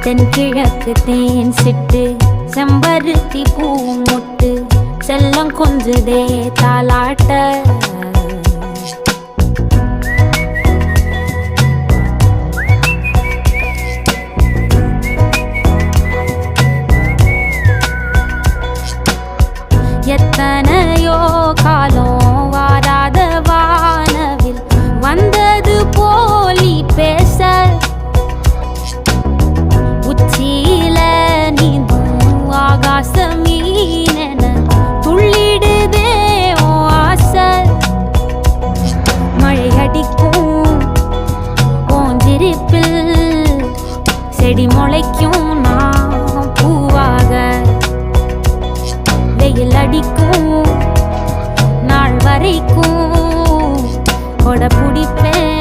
தென்கிழக்கு தேன் சிட்டு செம்பருத்தி பூ முட்டு செல்லம் கொஞ்சுதே தாலாட்ட எத்தனையோ காலம் வாராத வானவில் வந்தது போலி பேச உச்சியில நீந்தும் ஆகாச மீனென துள்ளிடுதே ஓ ஆசை மழை அடிக்கும் ஓஞ்சிருப்பில் செடி முளைக்கும் நான் பூவாக வெயில் அடிக்கும் நாள் வரைக்கும் கொடை பிடிப்பேன்